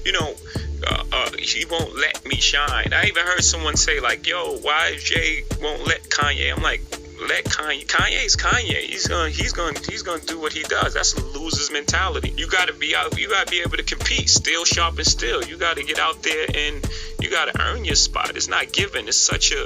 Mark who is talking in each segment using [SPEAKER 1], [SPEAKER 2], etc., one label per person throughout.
[SPEAKER 1] You know, he won't let me shine. I even heard someone say like, "Yo, why Jay won't let Kanye?" I'm like, let Kanye. Kanye's Kanye. He's gonna do what he does. That's a loser's mentality. You gotta be out. You gotta be able to compete. Still sharpens still. You gotta get out there and you gotta earn your spot. It's not given. It's such a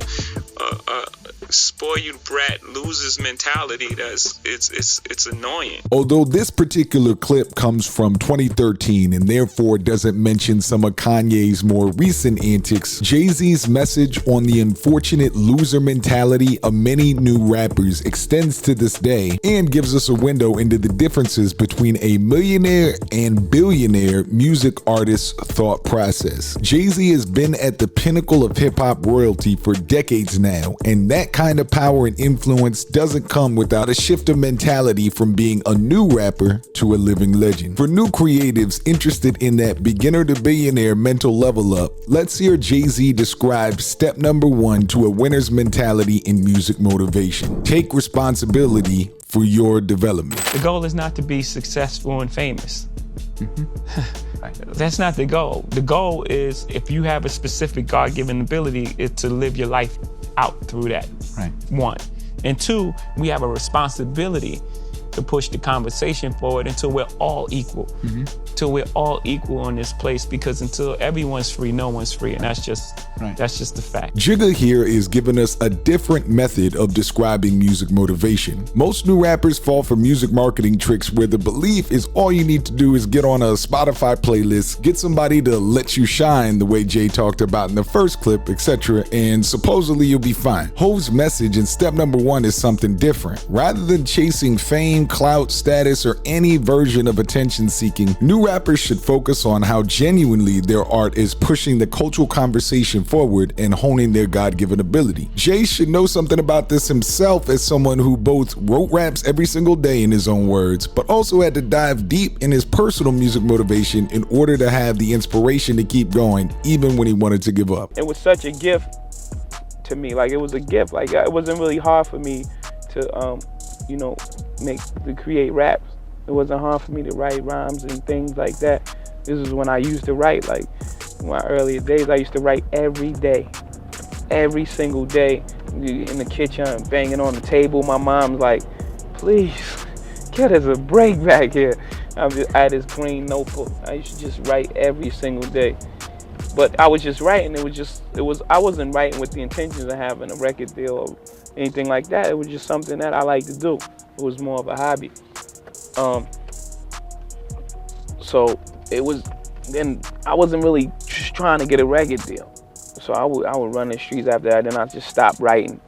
[SPEAKER 1] spoiled brat losers mentality it's annoying.
[SPEAKER 2] Although this particular clip comes from 2013 and therefore doesn't mention some of Kanye's more recent antics, Jay-Z's message on the unfortunate loser mentality of many new rappers extends to this day and gives us a window into the differences between a millionaire and billionaire music artist's thought process. Jay-Z has been at the pinnacle of hip-hop royalty for decades now, and that kind of power and influence doesn't come without a shift of mentality from being a new rapper to a living legend. For new creatives interested in that beginner to billionaire mental level up, let's hear Jay-Z describe step number 1 to a winner's mentality in music motivation. Take responsibility for your development.
[SPEAKER 3] The goal is not to be successful and famous. That's not the goal. The goal is, if you have a specific God-given ability, it's to live your life out through that.
[SPEAKER 4] Right.
[SPEAKER 3] 1. And 2, we have a responsibility to push the conversation forward until we're all equal. Until we're all equal in this place, because until everyone's free, no one's free, and that's just the fact.
[SPEAKER 2] Jigga here is giving us a different method of describing music motivation. Most new rappers fall for music marketing tricks where the belief is all you need to do is get on a Spotify playlist, get somebody to let you shine the way Jay talked about in the first clip, etc., and supposedly you'll be fine. Hov's message in step number 1 is something different. Rather than chasing fame, clout, status, or any version of attention seeking, new rappers should focus on how genuinely their art is pushing the cultural conversation forward and honing their God-given ability. Jay should know something about this himself as someone who both wrote raps every single day in his own words, but also had to dive deep in his personal music motivation in order to have the inspiration to keep going even when he wanted to give up.
[SPEAKER 5] It was such a gift to me. Like, it was a gift. Like, it wasn't really hard for me to create raps. It wasn't hard for me to write rhymes and things like that. This is when I used to write. Like, in my earlier days, I used to write every day, every single day, in the kitchen, banging on the table. My mom's like, "Please, get us a break back here." I had this green notebook. I used to just write every single day. But I was just writing. I wasn't writing with the intentions of having a record deal or anything like that. It was just something that I like to do. It was more of a hobby. So it was, then I wasn't really just trying to get a record deal. So I would run the streets after that, then I just stopped writing.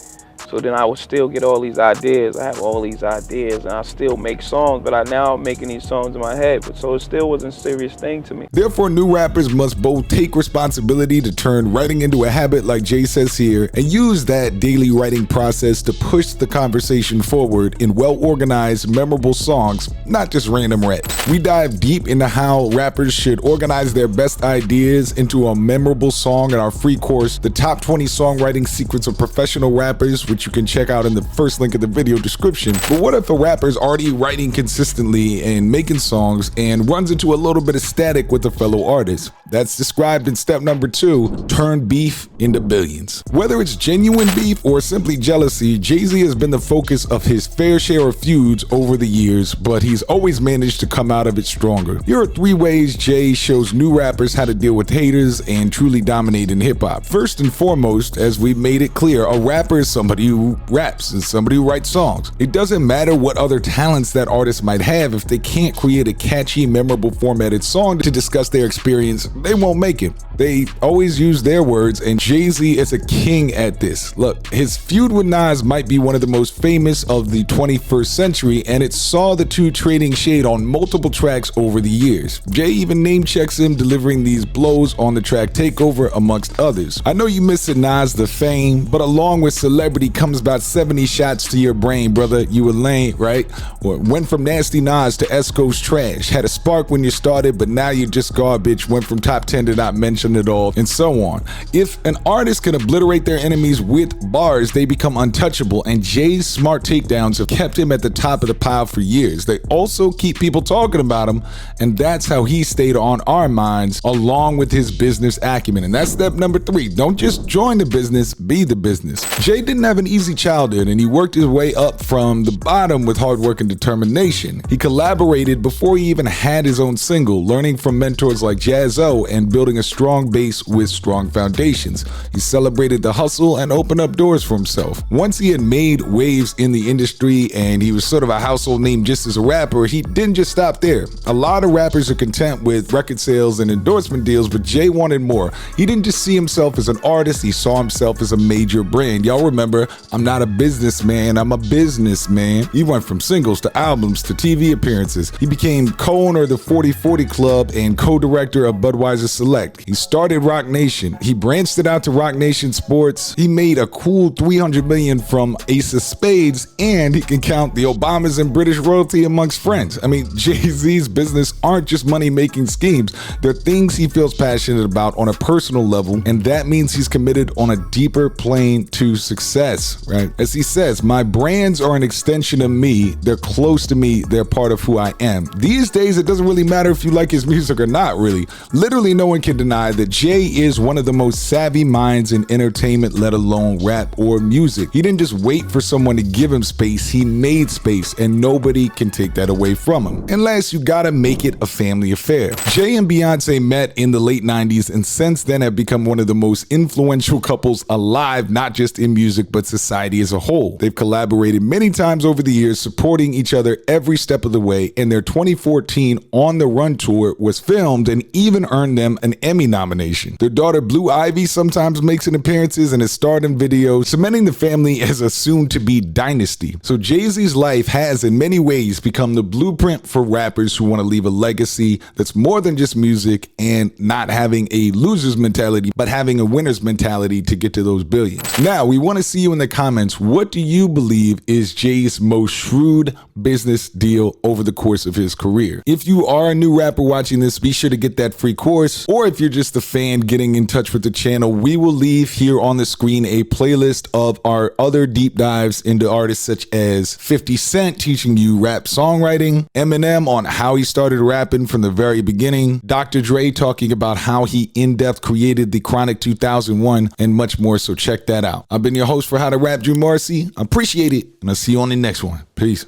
[SPEAKER 5] So then I would still get all these ideas. I have all these ideas, and I still make songs, but now I'm making these songs in my head. But so it still wasn't a serious thing to me.
[SPEAKER 2] Therefore, new rappers must both take responsibility to turn writing into a habit, like Jay says here, and use that daily writing process to push the conversation forward in well-organized, memorable songs, not just random rap. We dive deep into how rappers should organize their best ideas into a memorable song in our free course, The Top 20 Songwriting Secrets of Professional Rappers, which you can check out in the first link in the video description. But what if a rapper's already writing consistently and making songs and runs into a little bit of static with a fellow artist? That's described in step number 2, turn beef into billions. Whether it's genuine beef or simply jealousy, Jay-Z has been the focus of his fair share of feuds over the years, but he's always managed to come out of it stronger. Here are 3 ways Jay shows new rappers how to deal with haters and truly dominate in hip-hop. First and foremost, as we've made it clear, a rapper is somebody who raps and somebody who writes songs. It doesn't matter what other talents that artist might have. If they can't create a catchy, memorable, formatted song to discuss their experience, they won't make it. They always use their words, and Jay-Z is a king at this. Look, his feud with Nas might be one of the most famous of the 21st century, and it saw the two trading shade on multiple tracks over the years. Jay even name checks him, delivering these blows on the track Takeover, amongst others. I know you miss Nas the fame, but along with celebrity comes about 70 shots to your brain, brother. You were lame, right? Or went from Nasty Nas to Esco's trash. Had a spark when you started, but now you're just garbage. Went from top 10 to not mention at all, and so on. If an artist can obliterate their enemies with bars, they become untouchable, and Jay's smart takedowns have kept him at the top of the pile for years. They also keep people talking about him, and that's how he stayed on our minds, along with his business acumen. And that's step number 3. Don't just join the business, be the business. Jay didn't have an easy childhood, and he worked his way up from the bottom with hard work and determination. He collaborated before he even had his own single, learning from mentors like Jaz-O and building a strong base with strong foundations. He celebrated the hustle and opened up doors for himself. Once he had made waves in the industry and he was sort of a household name just as a rapper, he didn't just stop there. A lot of rappers are content with record sales and endorsement deals, but Jay wanted more. He didn't just see himself as an artist, he saw himself as a major brand. Y'all remember, I'm not a businessman, I'm a businessman. He went from singles to albums to TV appearances. He became co-owner of the 40/40 Club and co-director of Budweiser Select. He started Roc Nation. He branched it out to Roc Nation Sports. He made a cool $300 million from Ace of Spades, and he can count the Obamas and British royalty amongst friends. I mean, Jay-Z's business aren't just money-making schemes. They're things he feels passionate about on a personal level, and that means he's committed on a deeper plane to success, right? As he says, my brands are an extension of me. They're close to me. They're part of who I am. These days, it doesn't really matter if you like his music or not, really. Literally, no one can deny that Jay is one of the most savvy minds in entertainment, let alone rap or music. He didn't just wait for someone to give him space. He made space, and nobody can take that away from him. Unless you gotta make it a family affair. Jay and Beyonce met in the late 90s, and since then have become one of the most influential couples alive, not just in music, but society as a whole. They've collaborated many times over the years, supporting each other every step of the way, and their 2014 On the Run tour was filmed and even earned them an Emmy nomination. Their daughter Blue Ivy sometimes makes an appearances and has starred in videos, cementing the family as a soon-to-be dynasty. So Jay-Z's life has in many ways become the blueprint for rappers who want to leave a legacy that's more than just music and not having a loser's mentality, but having a winner's mentality to get to those billions. Now, we want to see you in the comments. What do you believe is Jay's most shrewd business deal over the course of his career? If you are a new rapper watching this, be sure to get that free course. Or if you're just a fan getting in touch with the channel, we will leave here on the screen a playlist of our other deep dives into artists such as 50 Cent teaching you rap songwriting, Eminem on how he started rapping from the very beginning, Dr. Dre talking about how he in-depth created the Chronic 2001, and much more, so check that out. I've been your host for How to Rap, Drew Morrissey. I appreciate it, and I'll see you on the next one. Peace.